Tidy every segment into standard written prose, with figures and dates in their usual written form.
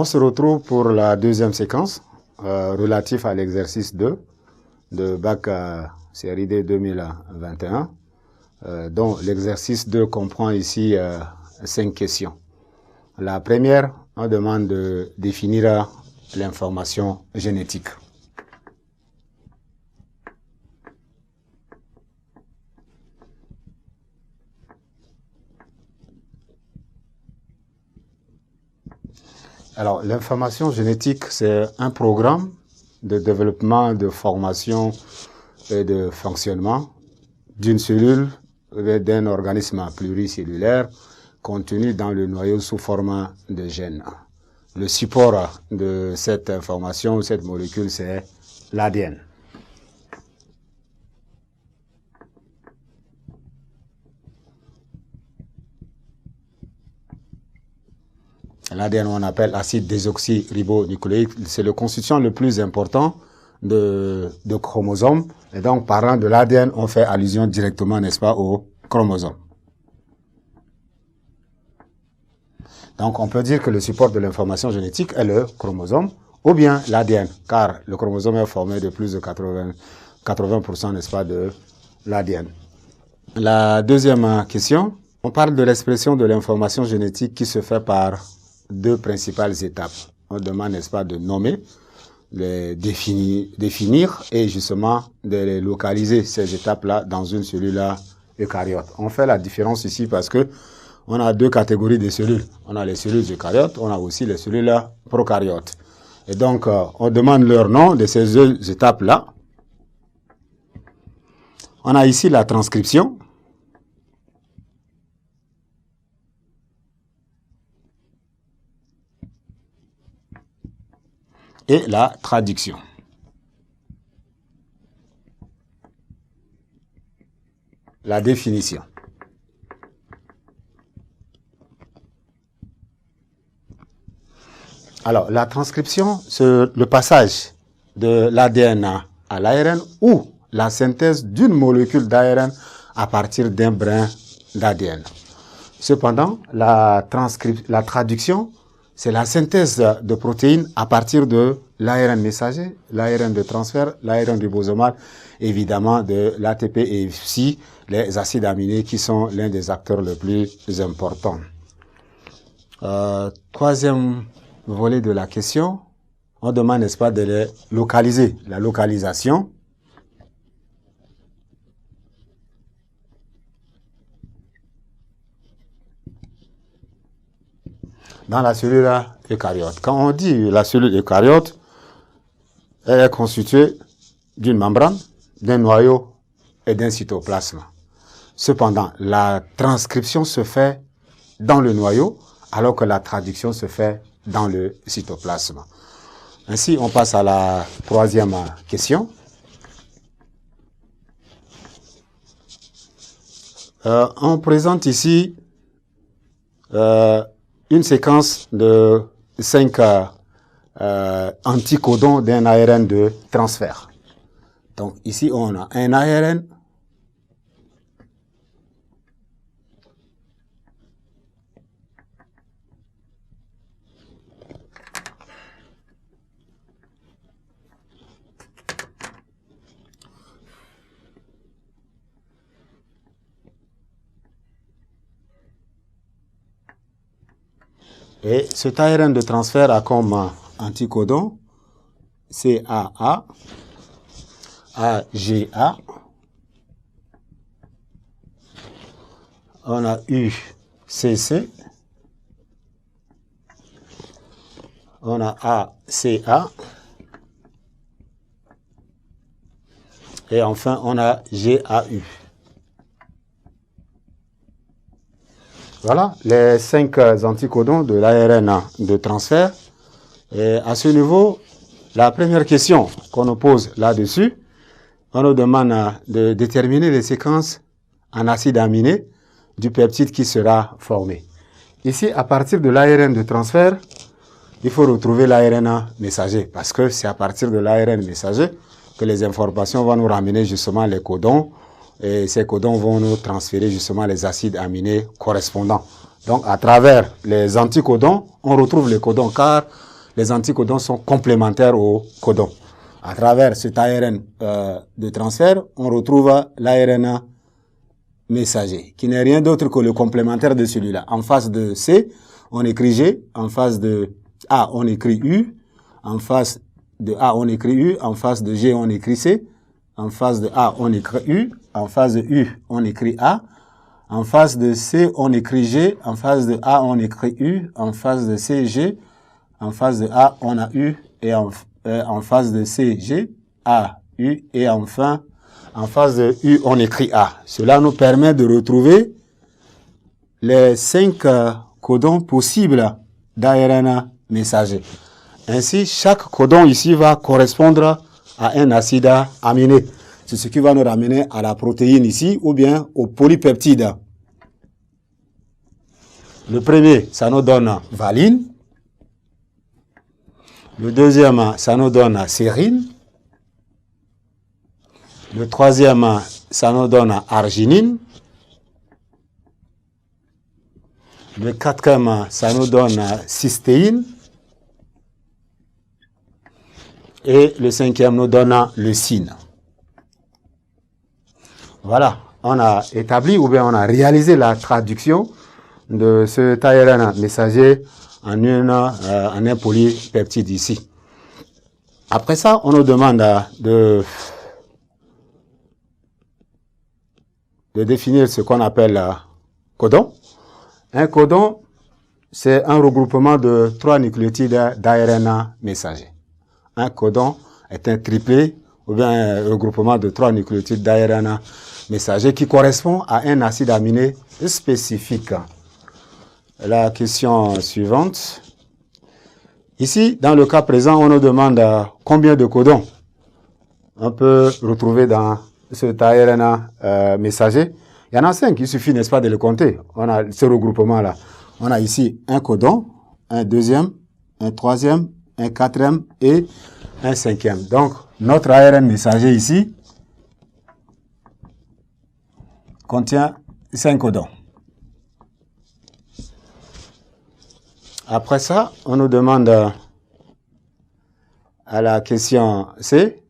On se retrouve pour la deuxième séquence relative à l'exercice 2 de bac série D 2021, dont l'exercice 2 comprend ici 5 questions. La première, on demande de définir l'information génétique. Alors, l'information génétique, c'est un programme de développement, de formation et de fonctionnement d'une cellule et d'un organisme pluricellulaire contenu dans le noyau sous forme de gènes. Le support de cette information, cette molécule, c'est l'ADN. L'ADN, on appelle acide désoxyribonucléique. C'est le constituant le plus important de chromosomes. Et donc, parlant de l'ADN, on fait allusion directement, n'est-ce pas, au chromosome. Donc, on peut dire que le support de l'information génétique est le chromosome ou bien l'ADN, car le chromosome est formé de plus de 80%, n'est-ce pas, de l'ADN. La deuxième question, on parle de l'expression de l'information génétique qui se fait par deux principales étapes. On demande, n'est-ce pas, de nommer, de définir et justement de les localiser, ces étapes-là, dans une cellule eucaryote. On fait la différence ici parce que on a deux catégories de cellules. On a les cellules eucaryotes, on a aussi les cellules prokaryotes. Et donc, on demande leur nom de ces deux étapes-là. On a ici la transcription. Et la traduction. La définition. Alors, la transcription, c'est le passage de l'ADN à l'ARN ou la synthèse d'une molécule d'ARN à partir d'un brin d'ADN. Cependant, la traduction, c'est la synthèse de protéines à partir de l'ARN messager, l'ARN de transfert, l'ARN ribosomal, évidemment de l'ATP et aussi les acides aminés qui sont l'un des acteurs les plus importants. Troisième volet de la question, on demande, n'est-ce pas, de les localiser. La localisation. Dans la cellule eucaryote. Quand on dit la cellule eucaryote, elle est constituée d'une membrane, d'un noyau et d'un cytoplasme. Cependant, la transcription se fait dans le noyau, alors que la traduction se fait dans le cytoplasme. Ainsi, on passe à la troisième question. On présente ici une séquence de 5 anticodons d'un ARN de transfert. Donc ici, on a un ARN et cet ARN de transfert a comme anticodon CAA, AGA, on a UCC, on a ACA, et enfin on a GAU. Voilà les 5 anticodons de l'ARN de transfert. Et à ce niveau, la première question qu'on nous pose là-dessus, on nous demande de déterminer les séquences en acides aminés du peptide qui sera formé. Ici, à partir de l'ARN de transfert, il faut retrouver l'ARN messager parce que c'est à partir de l'ARN messager que les informations vont nous ramener justement les codons et ces codons vont nous transférer justement les acides aminés correspondants. Donc, à travers les anticodons, on retrouve les codons car les anticodons sont complémentaires aux codons. À travers cet ARN de transfert, on retrouve l'ARN messager, qui n'est rien d'autre que le complémentaire de celui-là. En face de C, on écrit G, en face de A, on écrit U, en face de A, on écrit U, en face de G, on écrit C, en face de A, on écrit U, en face de U, on écrit A, en face de C, on écrit G, en face de A, on écrit U, en face de C, G, en face de A, on a U, et en face de C, G, A, U, et enfin, en face de U, on écrit A. Cela nous permet de retrouver les 5 codons possibles d'ARN messager. Ainsi, chaque codon ici va correspondre à un acide aminé. C'est ce qui va nous ramener à la protéine ici, ou bien au polypeptide. Le premier, ça nous donne valine. Le deuxième, ça nous donne sérine. Le troisième, ça nous donne arginine. Le quatrième, ça nous donne cystéine. Et le cinquième nous donne leucine. Voilà, on a établi ou bien on a réalisé la traduction de ce ARN messager en un polypeptide ici. Après ça, on nous demande de définir ce qu'on appelle codon. Un codon, c'est un regroupement de 3 nucléotides d'ARN messager. Un codon est un triplé ou bien un regroupement de 3 nucléotides d'ARN messager qui correspond à un acide aminé spécifique. La question suivante. Ici, dans le cas présent, on nous demande combien de codons on peut retrouver dans cet ARN messager. Il y en a 5, il suffit, n'est-ce pas, de les compter. On a ce regroupement-là. On a ici un codon, un deuxième, un troisième, un quatrième et un cinquième. Donc, notre ARN messager ici contient 5 codons. Après ça, on nous demande à la question C,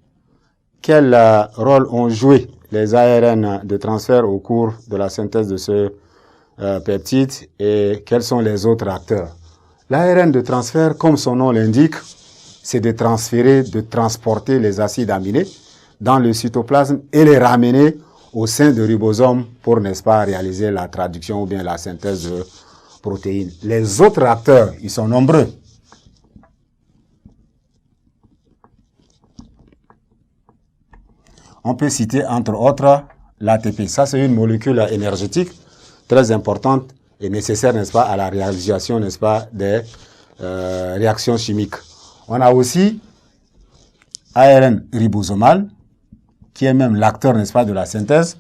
quel rôle ont joué les ARN de transfert au cours de la synthèse de ce peptide et quels sont les autres acteurs. L'ARN de transfert, comme son nom l'indique, c'est de transférer, de transporter les acides aminés dans le cytoplasme et les ramener au sein du ribosome pour, n'est-ce pas, réaliser la traduction ou bien la synthèse de protéines. Les autres acteurs, ils sont nombreux. On peut citer entre autres l'ATP. Ça, c'est une molécule énergétique très importante et nécessaire, n'est-ce pas, à la réalisation, n'est-ce pas, des réactions chimiques. On a aussi ARN ribosomal, qui est même l'acteur, n'est-ce pas, de la synthèse.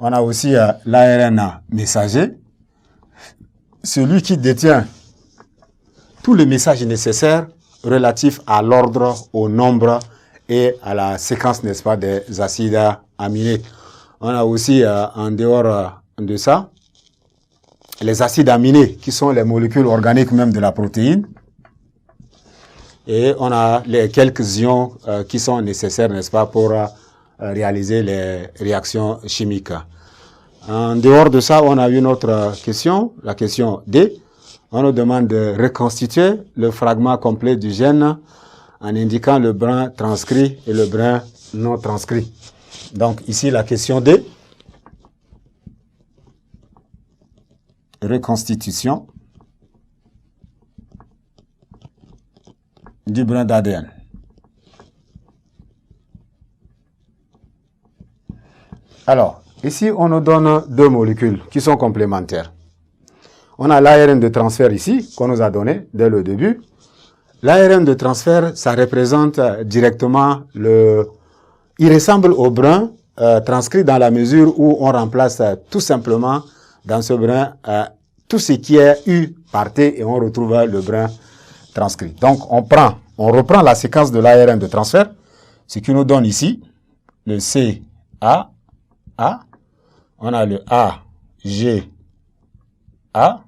On a aussi l'ARN messager, celui qui détient tous les messages nécessaires relatifs à l'ordre, au nombre et à la séquence, n'est-ce pas, des acides aminés. On a aussi, en dehors de ça, les acides aminés, qui sont les molécules organiques même de la protéine. Et on a les quelques ions qui sont nécessaires, n'est-ce pas, pour réaliser les réactions chimiques. En dehors de ça, on a une autre question, la question D. On nous demande de reconstituer le fragment complet du gène en indiquant le brin transcrit et le brin non transcrit. Donc ici, la question D. Reconstitution du brin d'ADN. Alors, ici, on nous donne 2 molécules qui sont complémentaires. On a l'ARN de transfert ici, qu'on nous a donné dès le début. L'ARN de transfert, ça représente directement il ressemble au brin transcrit dans la mesure où on remplace tout simplement dans ce brin tout ce qui est U par T et on retrouve le brin transcrit. Donc, on reprend la séquence de l'ARN de transfert, ce qui nous donne ici le C, A, on a le A, G, A,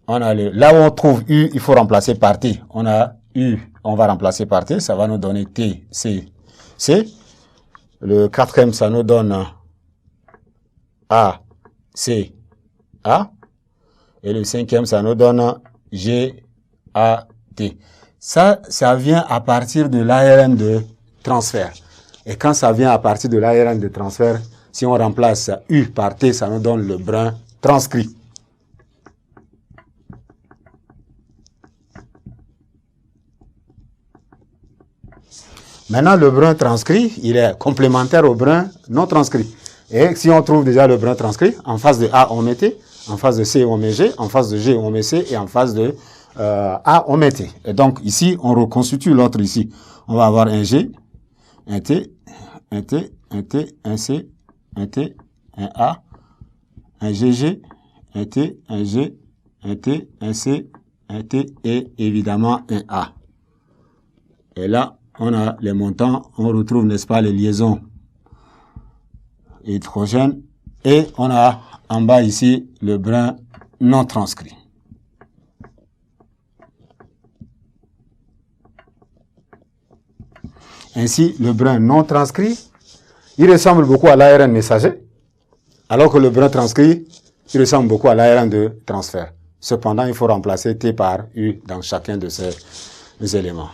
on a là où on trouve U, il faut remplacer par T, on a U, on va remplacer par T, ça va nous donner T, C, C. Le quatrième, ça nous donne A, C, A. Et le cinquième, ça nous donne G, A, T. Ça vient à partir de l'ARN de transfert. Et quand ça vient à partir de l'ARN de transfert, si on remplace U par T, ça nous donne le brin transcrit. Maintenant, le brin transcrit, il est complémentaire au brin non transcrit. Et si on trouve déjà le brin transcrit, en face de A, on met T, en face de C, on met G, en face de G, on met C, et en face de A, on met T. Et donc, ici, on reconstitue l'autre ici. On va avoir un G, un T, un T, un T, un C, un T, un A, un GG, un T, un G, un T, un C, un T, et évidemment un A. Et là, on a les montants, on retrouve, n'est-ce pas, les liaisons hydrogène, et on a en bas ici le brin non transcrit. Ainsi, le brin non transcrit, il ressemble beaucoup à l'ARN messager, alors que le brin transcrit, il ressemble beaucoup à l'ARN de transfert. Cependant, il faut remplacer T par U dans chacun de ces éléments.